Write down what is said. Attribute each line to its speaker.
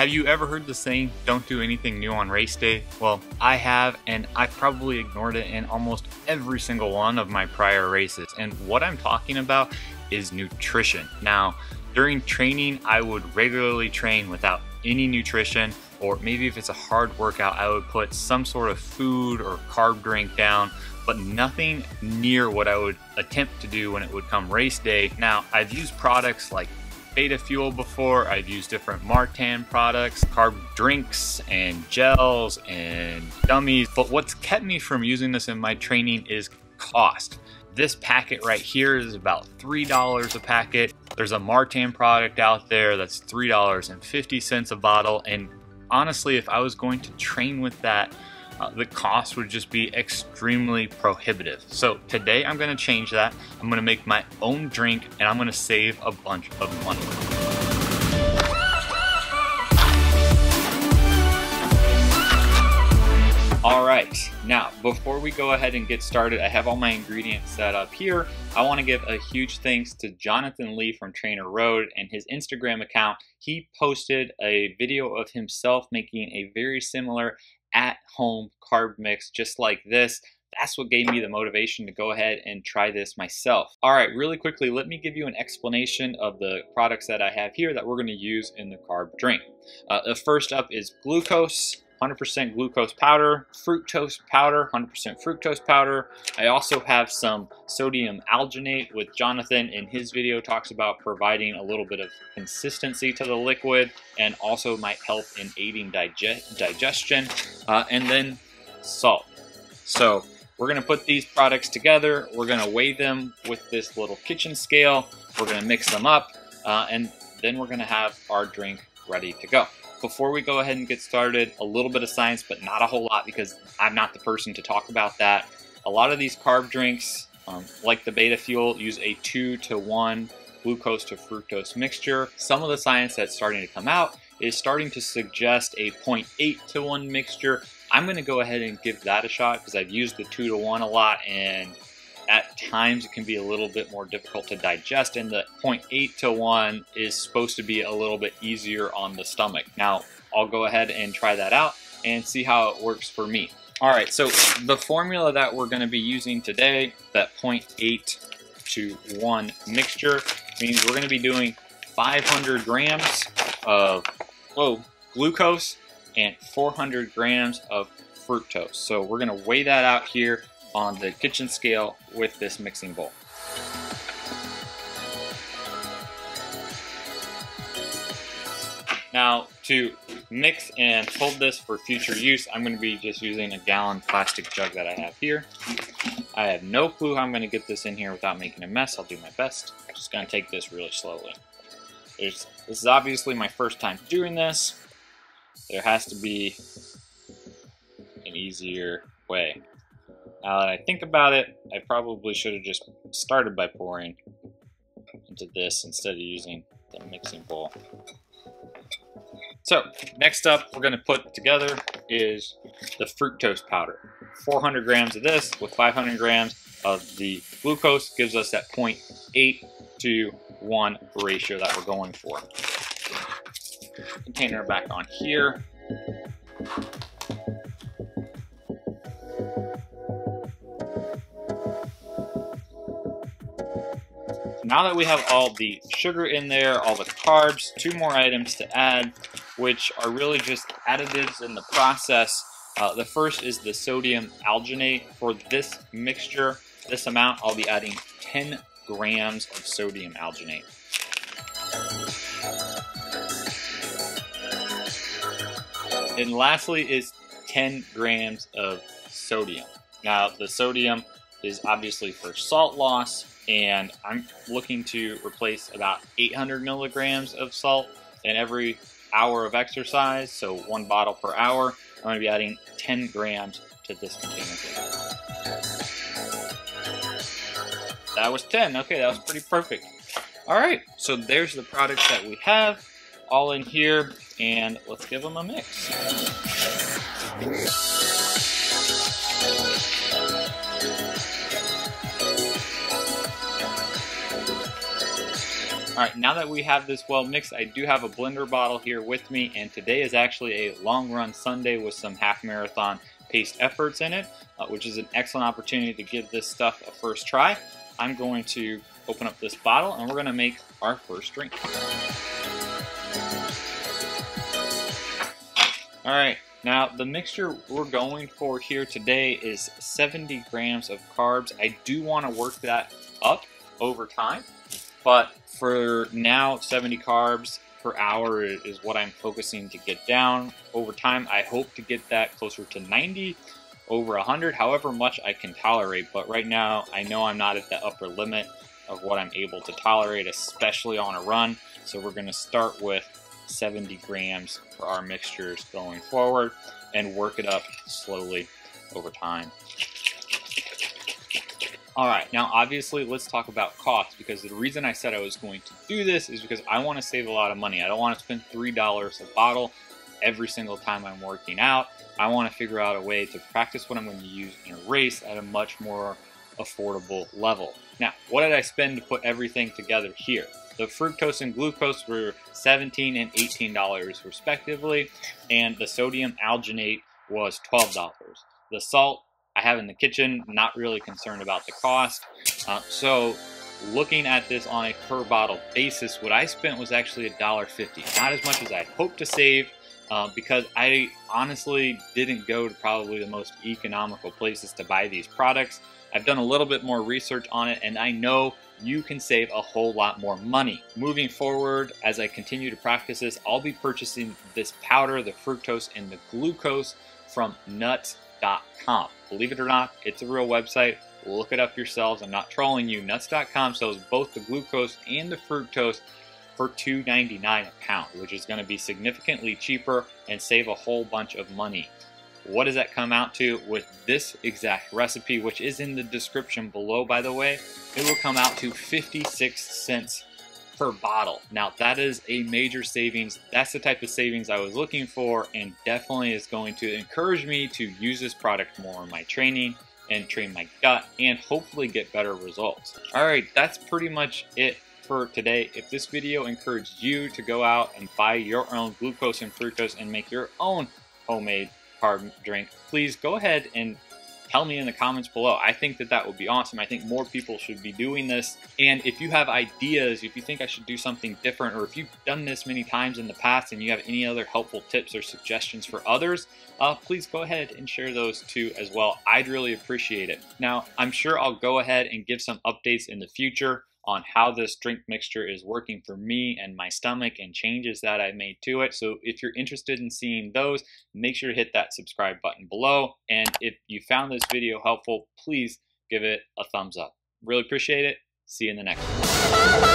Speaker 1: Have you ever heard the saying, don't do anything new on race day? Well, I have, and I've probably ignored it in almost every single one of my prior races. And what I'm talking about is nutrition. Now, during training, I would regularly train without any nutrition, or maybe if it's a hard workout, I would put some sort of food or carb drink down, but nothing near what I would attempt to do when it would come race day. Now, I've used products like Beta Fuel before. I've used different Martan products, carb drinks and gels and gummies, but what's kept me from using this in my training is cost. This packet right here is about $3 a packet. There's a Martan product out there that's $3.50 a bottle, and honestly, if I was going to train with that, the cost would just be extremely prohibitive. So today I'm gonna change that. I'm gonna make my own drink and I'm gonna save a bunch of money. All right, now before we go ahead and get started, I have all my ingredients set up here. I wanna give a huge thanks to Jonathan Lee from Trainer Road and his Instagram account. He posted a video of himself making a very similar at-home carb mix just like this. That's what gave me the motivation to go ahead and try this myself. All right, really quickly, let me give you an explanation of the products that I have here that we're gonna use in the carb drink. The first up is glucose, 100% glucose powder, fructose powder, 100% fructose powder. I also have some sodium alginate, with Jonathan in his video talks about providing a little bit of consistency to the liquid and also might help in aiding digestion, and then salt. So we're gonna put these products together. We're gonna weigh them with this little kitchen scale. We're gonna mix them up, and then we're gonna have our drink ready to go. Before we go ahead and get started, a little bit of science, but not a whole lot because I'm not the person to talk about that. A lot of these carb drinks, like the Beta Fuel, use a 2-to-1 glucose to fructose mixture. Some of the science that's starting to come out is starting to suggest a 0.8-to-1 mixture. I'm gonna go ahead and give that a shot because I've used the 2-to-1 a lot, and at times it can be a little bit more difficult to digest, and the 0.8-to-1 is supposed to be a little bit easier on the stomach. Now, I'll go ahead and try that out and see how it works for me. All right, so the formula that we're gonna be using today, that 0.8-to-1 mixture, means we're gonna be doing 500 grams of glucose and 400 grams of fructose. So we're gonna weigh that out here on the kitchen scale with this mixing bowl. Now, to mix and hold this for future use, I'm going to be just using a gallon plastic jug that I have here. I have no clue how I'm going to get this in here without making a mess. I'll do my best. I'm just going to take this really slowly. This is obviously my first time doing this. There has to be an easier way. Now that I think about it, I probably should have just started by pouring into this instead of using the mixing bowl. So next up we're going to put together is the fructose powder. 400 grams of this with 500 grams of the glucose gives us that 0.8-to-1 ratio that we're going for. Container back on here. Now that we have all the sugar in there, all the carbs, 2 more items to add, which are really just additives in the process. The first is the sodium alginate. For this mixture, this amount, I'll be adding 10 grams of sodium alginate. And lastly is 10 grams of sodium. Now, the sodium is obviously for salt loss, and I'm looking to replace about 800 milligrams of salt in every hour of exercise, so 1 bottle per hour. I'm going to be adding 10 grams to this container. That was 10. Okay, that was pretty perfect. All right, so there's the products that we have all in here, and let's give them a mix. All right, now that we have this well mixed, I do have a blender bottle here with me, and today is actually a long run Sunday with some half marathon paced efforts in it, which is an excellent opportunity to give this stuff a first try. I'm going to open up this bottle and we're going to make our first drink. All right, now the mixture we're going for here today is 70 grams of carbs. I do want to work that up over time, but for now, 70 carbs per hour is what I'm focusing to get down. Over time, I hope to get that closer to 90, over 100, however much I can tolerate. But right now, I know I'm not at the upper limit of what I'm able to tolerate, especially on a run. So we're gonna start with 70 grams for our mixtures going forward and work it up slowly over time. All right, now obviously let's talk about cost, because the reason I said I was going to do this is because I want to save a lot of money. I don't want to spend $3 a bottle every single time I'm working out. I want to figure out a way to practice what I'm going to use in a race at a much more affordable level. Now, what did I spend to put everything together here? The fructose and glucose were $17 and $18 respectively, and the sodium alginate was $12. The salt I have in the kitchen, not really concerned about the cost. So looking at this on a per bottle basis, what I spent was actually $1.50. Not as much as I'd hoped to save, because I honestly didn't go to probably the most economical places to buy these products. I've done a little bit more research on it, and I know you can save a whole lot more money. Moving forward, as I continue to practice this, I'll be purchasing this powder, the fructose and the glucose, from nuts.com. Believe it or not, it's a real website. Look it up yourselves. I'm not trolling you. Nuts.com sells both the glucose and the fructose for $2.99 a pound, which is going to be significantly cheaper and save a whole bunch of money. What does that come out to with this exact recipe, which is in the description below, by the way? It will come out to 56 cents per bottle. Now that is a major savings. That's the type of savings I was looking for, and definitely is going to encourage me to use this product more in my training and train my gut and hopefully get better results. All right, that's pretty much it for today. If this video encouraged you to go out and buy your own glucose and fructose and make your own homemade carb drink, please go ahead and tell me in the comments below. I think that that would be awesome. I think more people should be doing this. And if you have ideas, if you think I should do something different, or if you've done this many times in the past and you have any other helpful tips or suggestions for others, please go ahead and share those too as well. I'd really appreciate it. Now, I'm sure I'll go ahead and give some updates in the future on how this drink mixture is working for me and my stomach and changes that I made to it. So if you're interested in seeing those, make sure to hit that subscribe button below. And if you found this video helpful, please give it a thumbs up. Really appreciate it. See you in the next one.